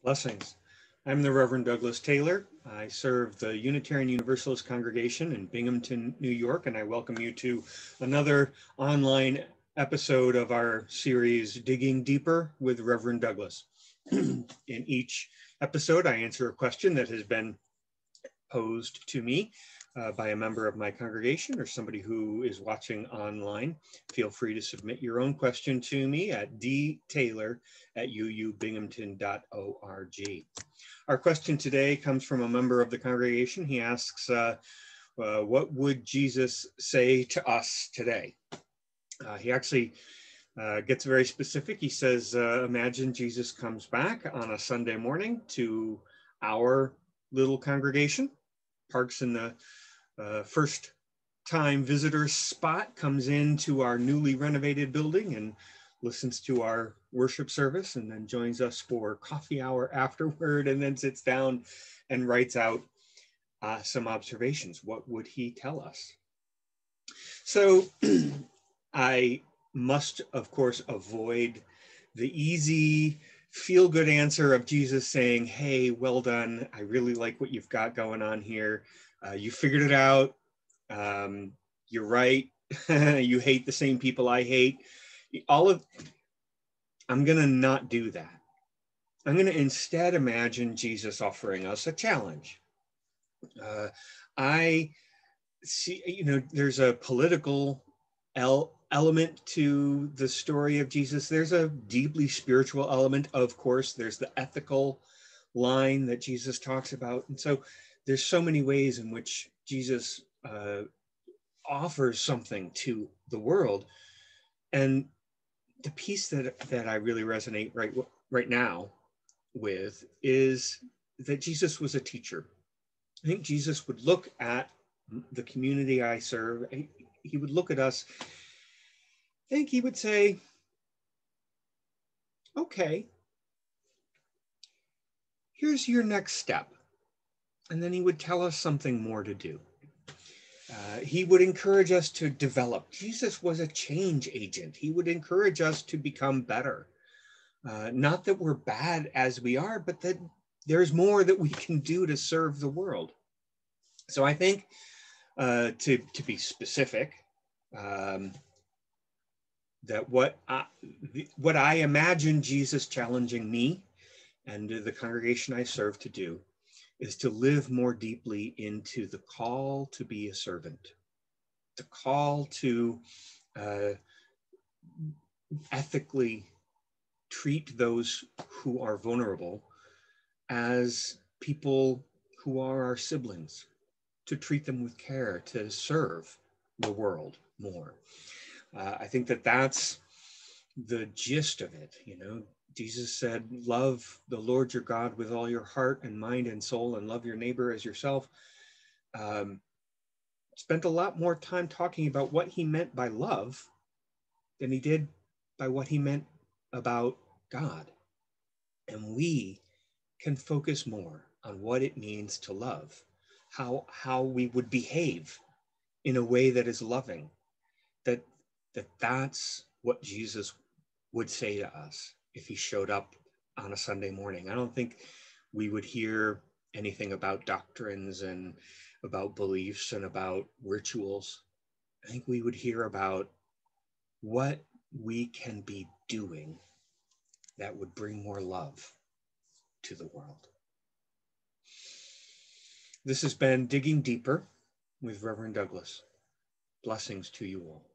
Blessings. I'm the Reverend Douglas Taylor. I serve the Unitarian Universalist congregation in Binghamton, New York, and I welcome you to another online episode of our series, Digging Deeper with Reverend Douglas. In each episode, I answer a question that has been posed to me by a member of my congregation or somebody who is watching online. Feel free to submit your own question to me at dtaylor@uubinghamton.org. Our question today comes from a member of the congregation. He asks, what would Jesus say to us today? He actually gets very specific. He says, imagine Jesus comes back on a Sunday morning to our little congregation, parks in the first time visitor spot, comes into our newly renovated building and listens to our worship service, and then joins us for coffee hour afterward, and then sits down and writes out some observations. What would he tell us? So I must, of course, avoid the easy feel-good answer of Jesus saying, hey, well done. I really like what you've got going on here. You figured it out. You're right. You hate the same people I hate. I'm going to not do that. I'm going to instead imagine Jesus offering us a challenge. I see, there's a political element to the story of Jesus. There's a deeply spiritual element, of course. There's the ethical line that Jesus talks about. And so there's so many ways in which Jesus offers something to the world. And the piece that I really resonate right now with is that Jesus was a teacher. I think Jesus would look at the community I serve. He would look at us. I think he would say, okay, here's your next step. And then he would tell us something more to do. He would encourage us to develop. Jesus was a change agent. He would encourage us to become better. Not that we're bad as we are, but that there's more that we can do to serve the world. So I think, to be specific, that what I imagine Jesus challenging me and the congregation I serve to do is to live more deeply into the call to be a servant, the call to ethically treat those who are vulnerable as people who are our siblings, to treat them with care, to serve the world more. I think that that's the gist of it. Jesus said, love the Lord your God with all your heart and mind and soul, and love your neighbor as yourself. Spent a lot more time talking about what he meant by love than he did by what he meant about God. And we can focus more on what it means to love, how we would behave in a way that is loving, that's what Jesus would say to us if he showed up on a Sunday morning. I don't think we would hear anything about doctrines and about beliefs and about rituals. I think we would hear about what we can be doing that would bring more love to the world. This has been Digging Deeper with Reverend Douglas. Blessings to you all.